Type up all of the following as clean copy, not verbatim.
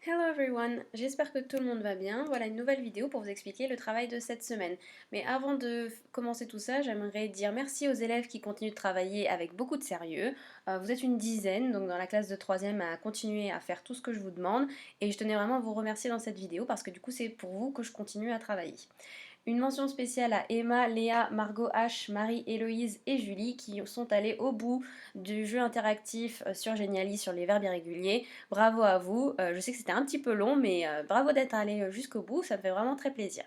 Hello everyone, j'espère que tout le monde va bien. Voilà une nouvelle vidéo pour vous expliquer le travail de cette semaine. Mais avant de commencer tout ça, j'aimerais dire merci aux élèves qui continuent de travailler avec beaucoup de sérieux. Vous êtes une dizaine, donc dans la classe de 3e, à continuer à faire tout ce que je vous demande. Et je tenais vraiment à vous remercier dans cette vidéo parce que du coup c'est pour vous que je continue à travailler. Une mention spéciale à Emma, Léa, Margot H, Marie, Héloïse et Julie qui sont allées au bout du jeu interactif sur Geniali sur les verbes irréguliers. Bravo à vous. Je sais que c'était un petit peu long, mais bravo d'être allé jusqu'au bout, ça me fait vraiment très plaisir.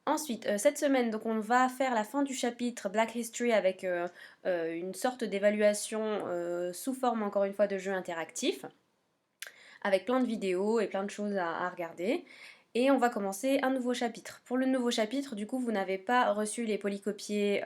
Ensuite, cette semaine, donc on va faire la fin du chapitre Black History avec une sorte d'évaluation sous forme encore une fois de jeu interactif, avec plein de vidéos et plein de choses à regarder. Et on va commencer un nouveau chapitre. Pour le nouveau chapitre, du coup, vous n'avez pas reçu les polycopiés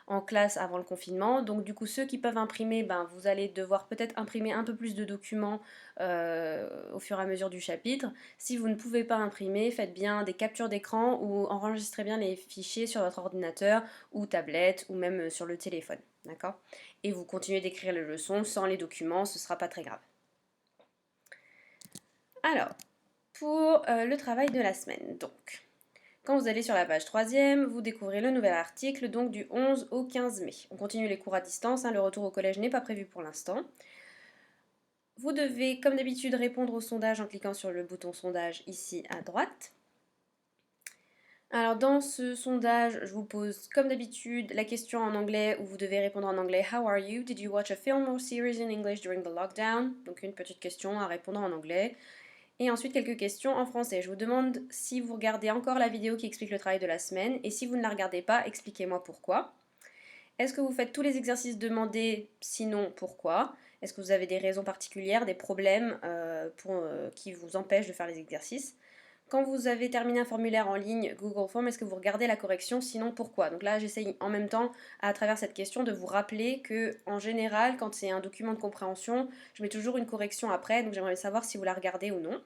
en classe avant le confinement. Donc du coup, ceux qui peuvent imprimer, ben, vous allez devoir peut-être imprimer un peu plus de documents au fur et à mesure du chapitre. Si vous ne pouvez pas imprimer, faites bien des captures d'écran ou enregistrez bien les fichiers sur votre ordinateur ou tablette ou même sur le téléphone. D'accord? Et vous continuez d'écrire les leçons sans les documents, ce ne sera pas très grave. Alors, pour le travail de la semaine, donc, quand vous allez sur la page 3e, vous découvrez le nouvel article, donc du 11 au 15 mai. On continue les cours à distance, le retour au collège n'est pas prévu pour l'instant. Vous devez, comme d'habitude, répondre au sondage en cliquant sur le bouton sondage ici à droite. Alors dans ce sondage, je vous pose comme d'habitude la question en anglais où vous devez répondre en anglais. How are you? Did you watch a film or series in English during the lockdown? Donc une petite question à répondre en anglais. Et ensuite quelques questions en français. Je vous demande si vous regardez encore la vidéo qui explique le travail de la semaine et si vous ne la regardez pas, expliquez-moi pourquoi. Est-ce que vous faites tous les exercices demandés? Sinon, pourquoi? Est-ce que vous avez des raisons particulières, des problèmes qui vous empêchent de faire les exercices? Quand vous avez terminé un formulaire en ligne Google Form, est-ce que vous regardez la correction? Sinon, pourquoi? Donc là, j'essaye en même temps, à travers cette question, de vous rappeler que, en général, quand c'est un document de compréhension, je mets toujours une correction après, donc j'aimerais savoir si vous la regardez ou non.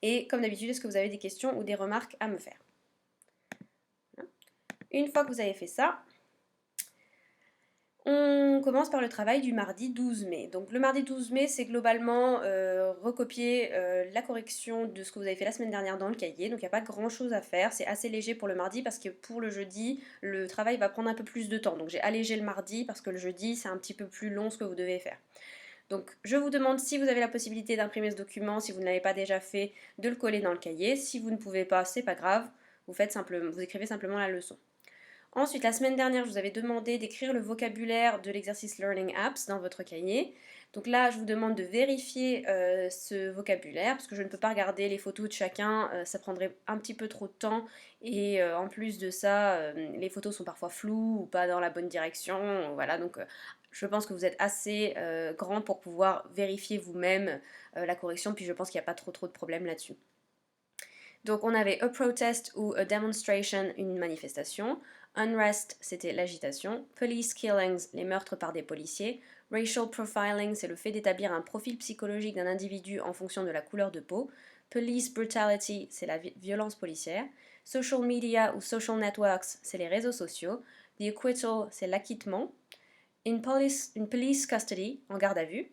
Et comme d'habitude, est-ce que vous avez des questions ou des remarques à me faire? Une fois que vous avez fait ça, on commence par le travail du mardi 12 mai. Donc le mardi 12 mai, c'est globalement recopier la correction de ce que vous avez fait la semaine dernière dans le cahier. Donc il n'y a pas grand chose à faire, c'est assez léger pour le mardi parce que pour le jeudi, le travail va prendre un peu plus de temps. Donc j'ai allégé le mardi parce que le jeudi, c'est un petit peu plus long ce que vous devez faire. Donc je vous demande si vous avez la possibilité d'imprimer ce document, si vous ne l'avez pas déjà fait, de le coller dans le cahier. Si vous ne pouvez pas, c'est pas grave, vous écrivez simplement la leçon. Ensuite, la semaine dernière, je vous avais demandé d'écrire le vocabulaire de l'exercice Learning Apps dans votre cahier. Donc là, je vous demande de vérifier ce vocabulaire, parce que je ne peux pas regarder les photos de chacun, ça prendrait un petit peu trop de temps, et en plus de ça, les photos sont parfois floues ou pas dans la bonne direction, voilà, donc je pense que vous êtes assez grand pour pouvoir vérifier vous-même la correction, puis je pense qu'il n'y a pas trop de problèmes là-dessus. Donc on avait a protest ou a demonstration, une manifestation. Unrest, c'était l'agitation. Police killings, les meurtres par des policiers. Racial profiling, c'est le fait d'établir un profil psychologique d'un individu en fonction de la couleur de peau. Police brutality, c'est la violence policière. Social media ou social networks, c'est les réseaux sociaux. The acquittal, c'est l'acquittement. In police custody, en garde à vue.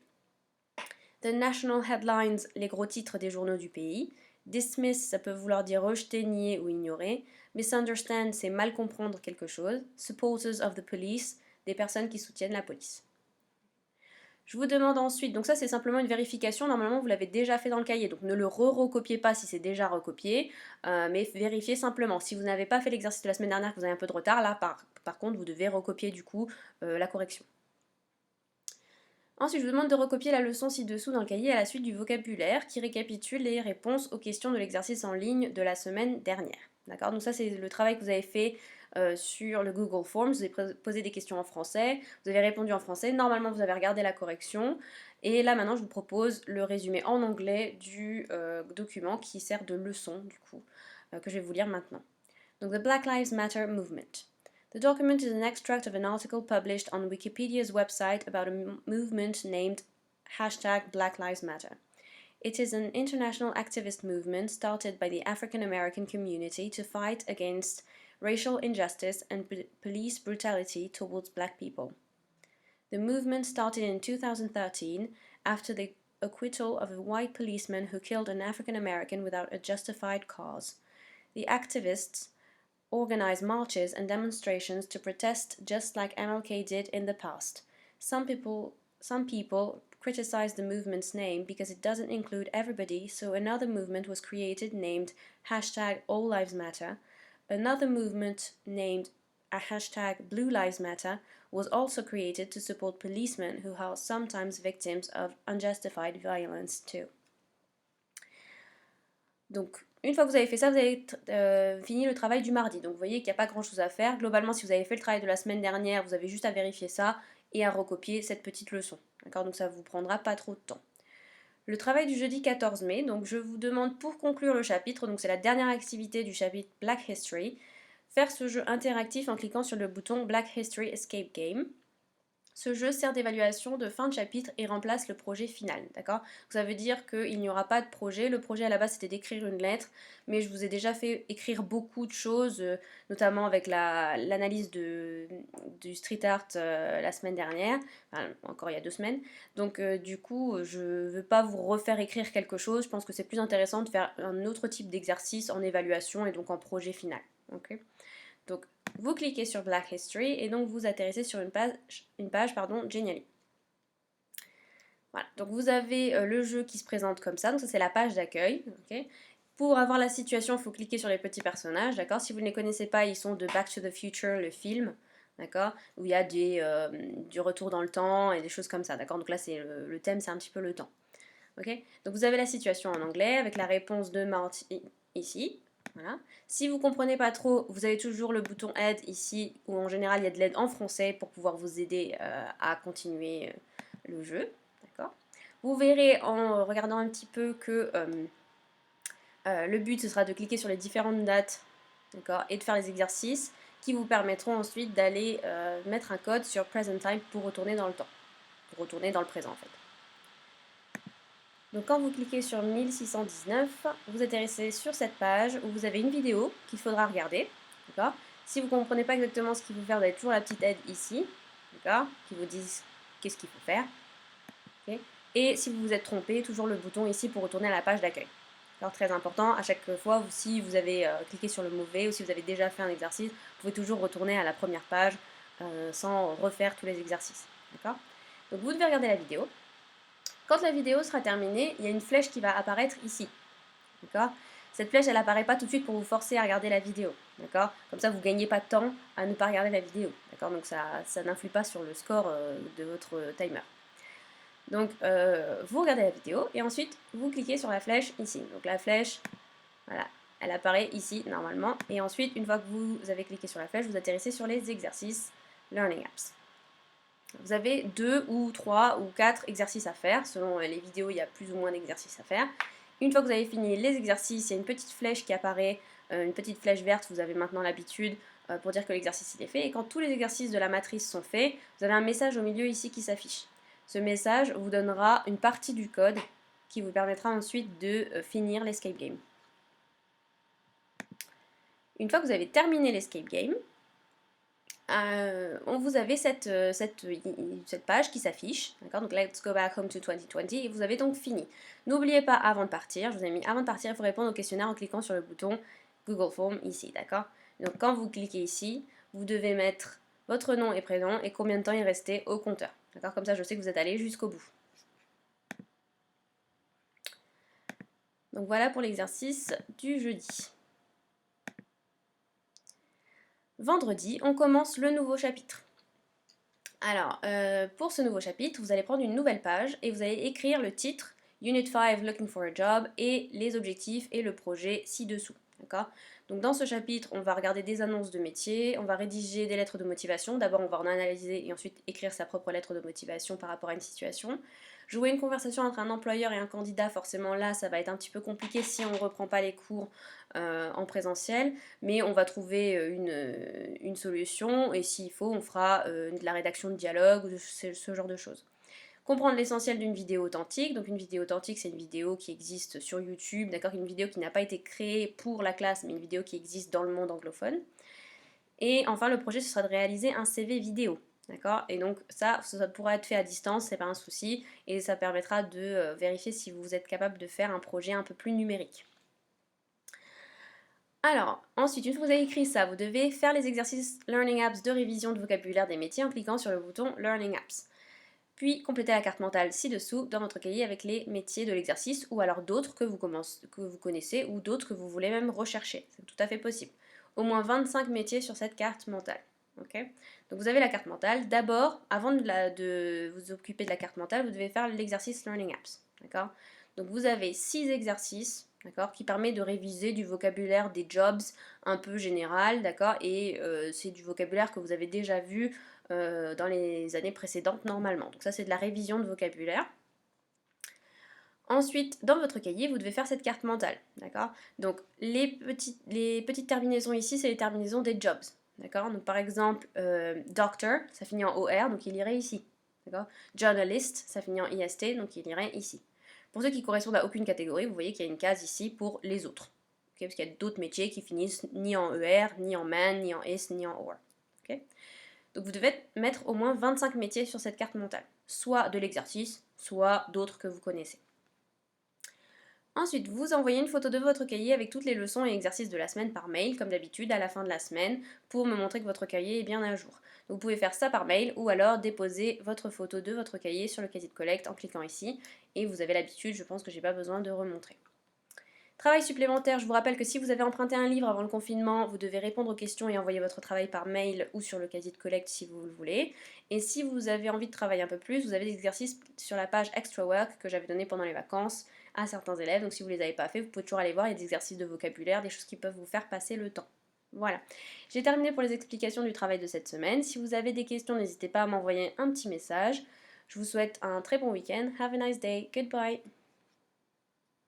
The national headlines, les gros titres des journaux du pays. Dismiss, ça peut vouloir dire rejeter, nier ou ignorer. Misunderstand, c'est mal comprendre quelque chose. Supporters of the police, des personnes qui soutiennent la police. Je vous demande ensuite, donc ça c'est simplement une vérification, normalement vous l'avez déjà fait dans le cahier, donc ne le recopiez pas si c'est déjà recopié, mais vérifiez simplement. Si vous n'avez pas fait l'exercice de la semaine dernière, que vous avez un peu de retard, là par contre vous devez recopier du coup la correction. Ensuite, je vous demande de recopier la leçon ci-dessous dans le cahier à la suite du vocabulaire qui récapitule les réponses aux questions de l'exercice en ligne de la semaine dernière. D'accord? Donc ça, c'est le travail que vous avez fait sur le Google Forms. Vous avez posé des questions en français, vous avez répondu en français. Normalement, vous avez regardé la correction. Et là, maintenant, je vous propose le résumé en anglais du document qui sert de leçon, du coup, que je vais vous lire maintenant. Donc, The Black Lives Matter Movement. The document is an extract of an article published on Wikipedia's website about a movement named #Black Lives Matter. It is an international activist movement started by the African American community to fight against racial injustice and police brutality towards black people. The movement started in 2013 after the acquittal of a white policeman who killed an African American without a justified cause. The activists organized marches and demonstrations to protest just like MLK did in the past. Some people criticize the movement's name because it doesn't include everybody, so another movement was created named hashtag All Lives Matter. Another movement named a hashtag Blue Lives Matter was also created to support policemen who are sometimes victims of unjustified violence too. Donc, une fois que vous avez fait ça, vous avez fini le travail du mardi. Donc, vous voyez qu'il n'y a pas grand-chose à faire. Globalement, si vous avez fait le travail de la semaine dernière, vous avez juste à vérifier ça et à recopier cette petite leçon. D'accord? Donc, ça ne vous prendra pas trop de temps. Le travail du jeudi 14 mai, donc je vous demande pour conclure le chapitre, donc c'est la dernière activité du chapitre Black History, faire ce jeu interactif en cliquant sur le bouton Black History Escape Game. Ce jeu sert d'évaluation de fin de chapitre et remplace le projet final, d'accord? Ça veut dire qu'il n'y aura pas de projet. Le projet à la base c'était d'écrire une lettre, mais je vous ai déjà fait écrire beaucoup de choses, notamment avec l'analyse du street art la semaine dernière, enfin, encore il y a 2 semaines. Donc du coup, je ne veux pas vous refaire écrire quelque chose. Je pense que c'est plus intéressant de faire un autre type d'exercice en évaluation et donc en projet final. Okay, donc, vous cliquez sur Black History et donc vous atterrissez sur une page Genially. Voilà, donc vous avez le jeu qui se présente comme ça, donc ça c'est la page d'accueil. Okay. Pour avoir la situation, il faut cliquer sur les petits personnages, d'accord? Si vous ne les connaissez pas, ils sont de Back to the Future, le film, d'accord? Où il y a du retour dans le temps et des choses comme ça, d'accord? Donc là, c'est le thème, c'est un petit peu le temps. Okay. Donc vous avez la situation en anglais avec la réponse de Marty ici. Voilà. Si vous ne comprenez pas trop, vous avez toujours le bouton aide ici, où en général il y a de l'aide en français pour pouvoir vous aider à continuer le jeu. D'accord. Vous verrez en regardant un petit peu que le but ce sera de cliquer sur les différentes dates, d'accord, et de faire les exercices qui vous permettront ensuite d'aller mettre un code sur Present Time pour retourner dans le temps, pour retourner dans le présent en fait. Donc quand vous cliquez sur 1619, vous atterrissez sur cette page où vous avez une vidéo qu'il faudra regarder. Si vous ne comprenez pas exactement ce qu'il faut faire, vous avez toujours la petite aide ici, qui vous dit qu'est-ce qu'il faut faire. Okay. Et si vous vous êtes trompé, toujours le bouton ici pour retourner à la page d'accueil. Alors très important, à chaque fois, si vous avez cliqué sur le mauvais ou si vous avez déjà fait un exercice, vous pouvez toujours retourner à la première page sans refaire tous les exercices. Donc vous devez regarder la vidéo. Quand la vidéo sera terminée, il y a une flèche qui va apparaître ici. D'accord? Cette flèche, elle n'apparaît pas tout de suite pour vous forcer à regarder la vidéo. D'accord? Comme ça, vous ne gagnez pas de temps à ne pas regarder la vidéo. D'accord? Donc ça n'influe pas sur le score de votre timer. Donc vous regardez la vidéo et ensuite vous cliquez sur la flèche ici. Donc la flèche, voilà, elle apparaît ici normalement. Et ensuite, une fois que vous avez cliqué sur la flèche, vous atterrissez sur les exercices Learning Apps. Vous avez 2 ou 3 ou 4 exercices à faire. Selon les vidéos, il y a plus ou moins d'exercices à faire. Une fois que vous avez fini les exercices, il y a une petite flèche qui apparaît, une petite flèche verte, vous avez maintenant l'habitude pour dire que l'exercice est fait. Et quand tous les exercices de la matrice sont faits, vous avez un message au milieu ici qui s'affiche. Ce message vous donnera une partie du code qui vous permettra ensuite de finir l'escape game. Une fois que vous avez terminé l'escape game, vous avez cette page qui s'affiche, d'accord? Donc let's go back home to 2020 et vous avez donc fini. N'oubliez pas avant de partir, je vous ai mis avant de partir, il faut répondre au questionnaire en cliquant sur le bouton Google Form ici, d'accord? Donc quand vous cliquez ici, vous devez mettre votre nom et prénom et combien de temps il restait au compteur, d'accord? Comme ça je sais que vous êtes allé jusqu'au bout. Donc voilà pour l'exercice du jeudi. Vendredi, on commence le nouveau chapitre. Alors, pour ce nouveau chapitre, vous allez prendre une nouvelle page et vous allez écrire le titre Unit 5 Looking for a Job et les objectifs et le projet ci-dessous. D'accord? Donc dans ce chapitre, on va regarder des annonces de métiers, on va rédiger des lettres de motivation. D'abord, on va en analyser et ensuite écrire sa propre lettre de motivation par rapport à une situation. Jouer une conversation entre un employeur et un candidat, forcément là, ça va être un petit peu compliqué si on ne reprend pas les cours en présentiel, mais on va trouver une solution et s'il faut, on fera de la rédaction de dialogue ou ce genre de choses. Comprendre l'essentiel d'une vidéo authentique. Donc une vidéo authentique, c'est une vidéo qui existe sur YouTube, d'accord, une vidéo qui n'a pas été créée pour la classe, mais une vidéo qui existe dans le monde anglophone. Et enfin, le projet, ce sera de réaliser un CV vidéo. D'accord? Et donc ça pourra être fait à distance, c'est pas un souci, et ça permettra de vérifier si vous êtes capable de faire un projet un peu plus numérique. Alors, ensuite, une fois que vous avez écrit ça, vous devez faire les exercices Learning Apps de révision de vocabulaire des métiers en cliquant sur le bouton Learning Apps. Puis complétez la carte mentale ci-dessous dans votre cahier avec les métiers de l'exercice ou alors d'autres que vous connaissez ou d'autres que vous voulez même rechercher. C'est tout à fait possible. Au moins 25 métiers sur cette carte mentale. Okay, donc vous avez la carte mentale. D'abord, avant de vous occuper de la carte mentale, vous devez faire l'exercice Learning Apps. D'accord? Donc vous avez 6 exercices, d'accord, qui permettent de réviser du vocabulaire des jobs un peu général, d'accord, et c'est du vocabulaire que vous avez déjà vu dans les années précédentes normalement. Donc ça c'est de la révision de vocabulaire. Ensuite, dans votre cahier, vous devez faire cette carte mentale, d'accord? Donc les petites terminaisons ici, c'est les terminaisons des jobs, d'accord? Donc par exemple, doctor, ça finit en OR, donc il irait ici, d'accord? Journalist, ça finit en IST, donc il irait ici. Pour ceux qui correspondent à aucune catégorie, vous voyez qu'il y a une case ici pour les autres, okay? Parce qu'il y a d'autres métiers qui finissent ni en ER, ni en man, ni en is, ni en OR, ok? Donc vous devez mettre au moins 25 métiers sur cette carte mentale, soit de l'exercice, soit d'autres que vous connaissez. Ensuite, vous envoyez une photo de votre cahier avec toutes les leçons et exercices de la semaine par mail, comme d'habitude, à la fin de la semaine, pour me montrer que votre cahier est bien à jour. Donc vous pouvez faire ça par mail ou alors déposer votre photo de votre cahier sur le casier de collecte en cliquant ici. Et vous avez l'habitude, je pense que j'ai pas besoin de remontrer. Travail supplémentaire, je vous rappelle que si vous avez emprunté un livre avant le confinement, vous devez répondre aux questions et envoyer votre travail par mail ou sur le casier de collecte si vous le voulez. Et si vous avez envie de travailler un peu plus, vous avez des exercices sur la page Extra Work que j'avais donné pendant les vacances à certains élèves. Donc si vous ne les avez pas fait, vous pouvez toujours aller voir, il y a des exercices de vocabulaire, des choses qui peuvent vous faire passer le temps. Voilà, j'ai terminé pour les explications du travail de cette semaine. Si vous avez des questions, n'hésitez pas à m'envoyer un petit message. Je vous souhaite un très bon week-end. Have a nice day. Goodbye.